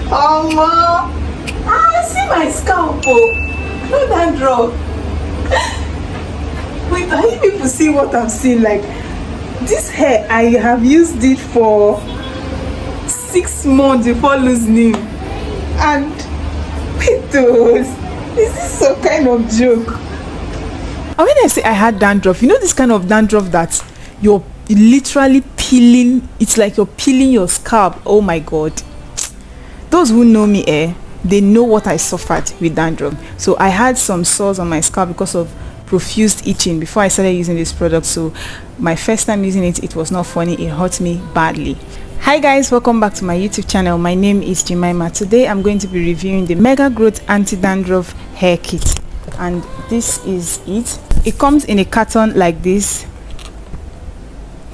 I see my scalp. Oh, no dandruff. Wait, are you people see what I'm seeing? Like, this hair, I have used it for 6 months before losing. And wait, those, is this some kind of joke? And when I say I had dandruff, you know this kind of dandruff that you're literally peeling, it's like you're peeling your scalp. Oh my god. Those who know me, they know what I suffered with dandruff. So I had some sores on my scalp because of profuse itching before I started using this product. So my first time using it, it was not funny. It hurt me badly. Hi guys, welcome back to my YouTube channel. My name is Jemima. Today I'm going to be reviewing the Mega Growth Anti-Dandruff Hair Kit, and this is it. It comes in a carton like this.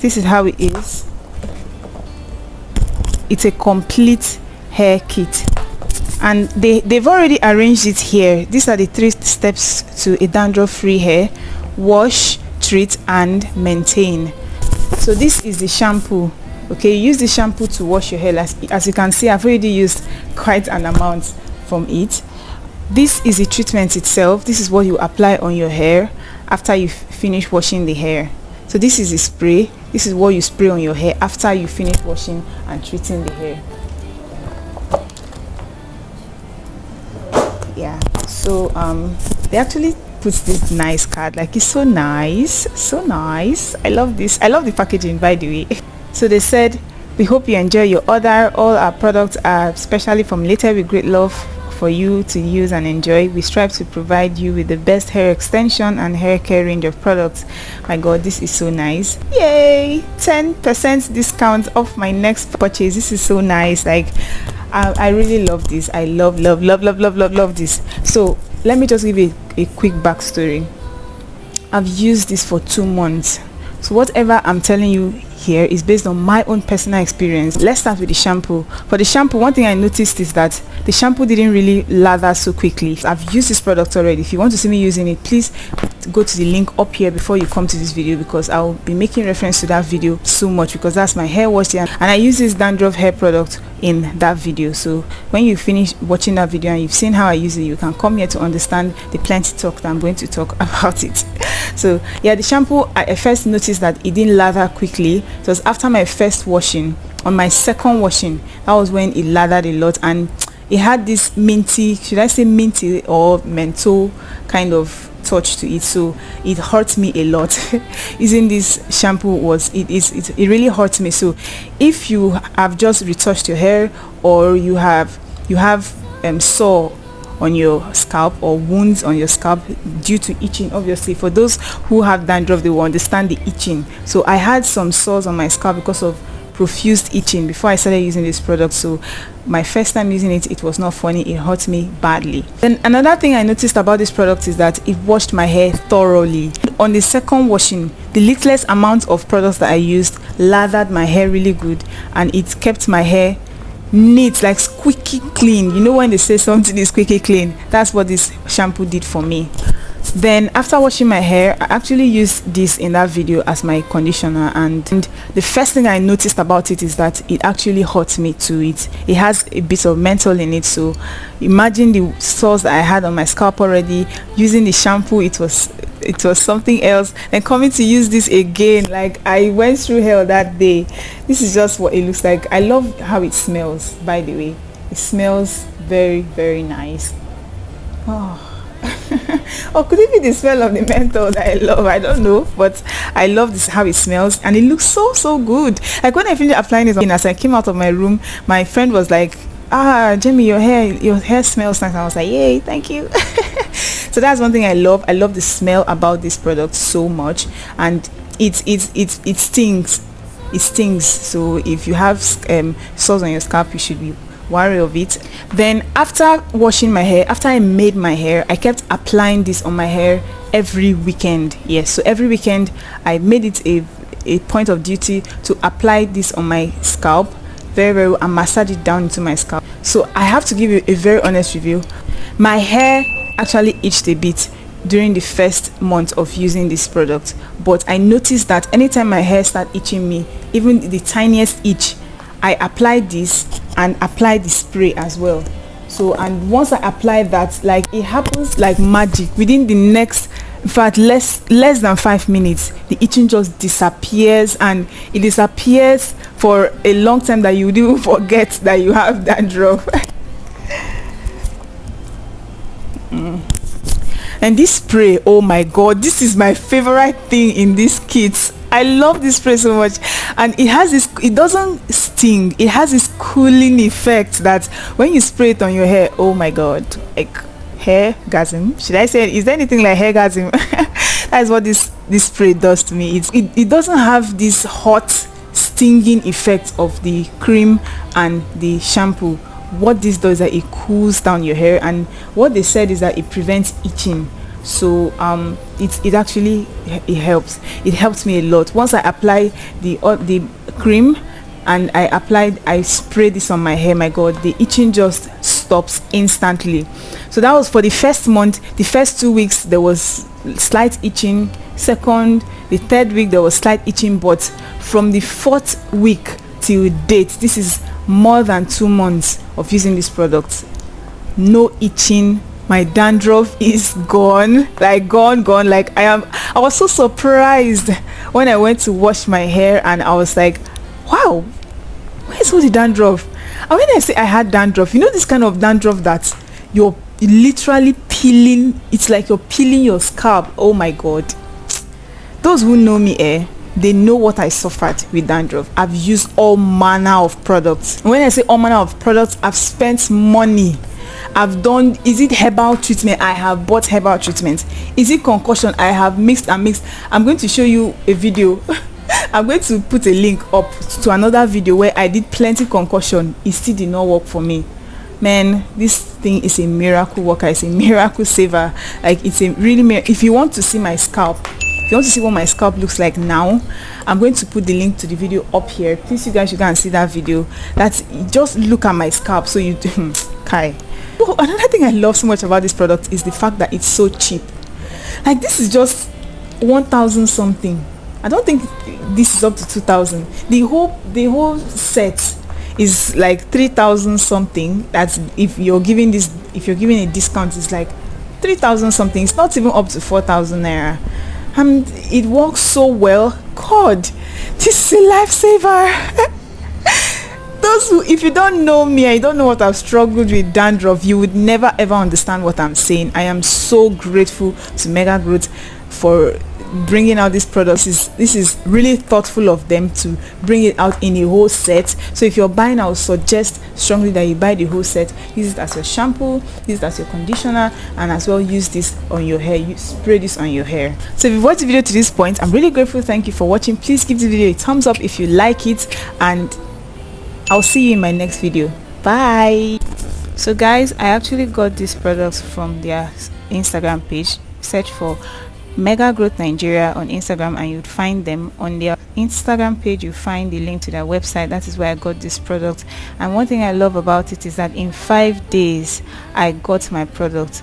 This is how it is. It's a complete hair kit, and they've already arranged it here. These are the 3 steps to a dandruff-free hair: wash, treat, and maintain. So this is the shampoo. Okay, use the shampoo to wash your hair. As you can see, I've already used quite an amount from it. This is the treatment itself. This is what you apply on your hair after you finish washing the hair. So this is the spray. This is what you spray on your hair after you finish washing and treating the hair. Yeah, so they actually put this nice card, like it's so nice, so nice. I love this. I love the packaging, by the way. So they said, we hope you enjoy your order. All our products are specially formulated with great love for you to use and enjoy. We strive to provide you with the best hair extension and hair care range of products. My god, this is so nice. Yay, 10% discount off my next purchase. This is so nice. Like, I really love this. I love this. So let me just give you a quick backstory. I've used this for 2 months. So whatever I'm telling you here is based on my own personal experience. Let's start with the shampoo. For the shampoo, one thing I noticed is that the shampoo didn't really lather so quickly. I've used this product already. If you want to see me using it, please go to the link up here before you come to this video, because I'll be making reference to that video so much, because that's my hair wash and I use this dandruff hair product in that video. So when you finish watching that video and you've seen how I use it, you can come here to understand the plenty talk that I'm going to talk about it. So yeah, the shampoo, I first noticed that it didn't lather quickly. It was after my first washing. On my second washing, that was when it lathered a lot, and it had this minty, should I say minty or menthol kind of touch to it. So it hurt me a lot. Using this shampoo it really hurt me. So if you have just retouched your hair, or you have sore on your scalp or wounds on your scalp due to itching, obviously for those who have dandruff, they will understand the itching. So I had some sores on my scalp because of profuse itching before I started using this product. So my first time using it, it was not funny. It hurt me badly. Then another thing I noticed about this product is that it washed my hair thoroughly. On the second washing, the littlest amount of products that I used lathered my hair really good, and it kept my hair neat, like squeaky clean. You know when they say something is squeaky clean, that's what this shampoo did for me. Then after washing my hair, I actually used this in that video as my conditioner, and the first thing I noticed about it is that it actually hurt me to it. It has a bit of menthol in it. So imagine the sores that I had on my scalp already. Using the shampoo, it was something else. And coming to use this again, like I went through hell that day. This is just what it looks like. I love how it smells, by the way. It smells very nice. Oh. Or could it be the smell of the menthol that I love? I don't know, but I love this, how it smells, and it looks so good. Like when I finished applying it, as I came out of my room, my friend was like, Jamie, your hair smells nice. I was like, yay, thank you. So that's one thing I love. I love the smell about this product so much, and it stings. It stings. So if you have sores on your scalp, you should be wary of it. Then after washing my hair, after I made my hair, I kept applying this on my hair every weekend. Yes, so every weekend I made it a point of duty to apply this on my scalp very well and massage it down into my scalp. So I have to give you a very honest review. My hair actually itched a bit during the first month of using this product, but I noticed that anytime my hair started itching me, even the tiniest itch, I applied this and apply the spray as well. So, and once I apply that, like, it happens like magic. Within the next, in fact, less than 5 minutes, the itching just disappears, and it disappears for a long time that you would even forget that you have dandruff. And this spray, oh my god, this is my favorite thing in this kit. I love this spray so much, and it has this, it doesn't sting, it has this cooling effect that when you spray it on your hair, oh my god, like hair gasm, should I say it? Is there anything like hair gasm? That's what this spray does to me. It doesn't have this hot stinging effect of the cream and the shampoo. What this does is that it cools down your hair, and what they said is that it prevents itching. So it actually, it helps me a lot. Once I apply the cream and I spray this on my hair, my god, the itching just stops instantly. So that was for the first month. The first 2 weeks there was slight itching, the third week there was slight itching, but from the 4th week till date, this is more than 2 months of using this product, no itching. My dandruff is gone, like gone. Like I was so surprised when I went to wash my hair, and I was like, wow, where's all the dandruff? And when I say I had dandruff, you know, this kind of dandruff that you're literally peeling, it's like you're peeling your scalp. Oh my god, those who know me, they know what I suffered with dandruff. I've used all manner of products. When I say all manner of products, I've spent money. I've done, is it herbal treatment? I have bought herbal treatment. Is it concoction? I have mixed and mixed. I'm going to show you a video. I'm going to put a link up to another video where I did plenty concoction. It still did not work for me. Man, this thing is a miracle worker. It's a miracle saver. Like, it's a really if you want to see my scalp, if you want to see what my scalp looks like now, I'm going to put the link to the video up here. Please, you guys should go and see that video. That's, just look at my scalp. So you Kai. Oh, another thing I love so much about this product is the fact that it's so cheap. Like, this is just 1,000 something. I don't think this is up to 2,000. The whole set is like 3,000 something. That's if you're giving a discount, it's like 3,000 something. It's not even up to 4,000 naira. And it works so well. God, this is a lifesaver. If you don't know me, I don't know what I've struggled with dandruff, you would never ever understand what I'm saying. I am so grateful to Mega Growth for bringing out this product. This is really thoughtful of them to bring it out in a whole set. So if you're buying, I would suggest strongly that you buy the whole set. Use it as your shampoo, use it as your conditioner, and as well use this on your hair. You spray this on your hair. So if you've watched the video to this point, I'm really grateful. Thank you for watching. Please give the video a thumbs up if you like it, and I'll see you in my next video. Bye. So guys, I actually got these products from their Instagram page. Search for Mega Growth Nigeria on Instagram and you'd find them. On their Instagram page you find the link to their website. That is where I got this product. And one thing I love about it is that in 5 days I got my product.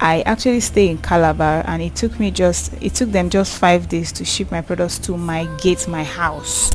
I actually stay in Calabar, and it took them just 5 days to ship my products to my gate, my house.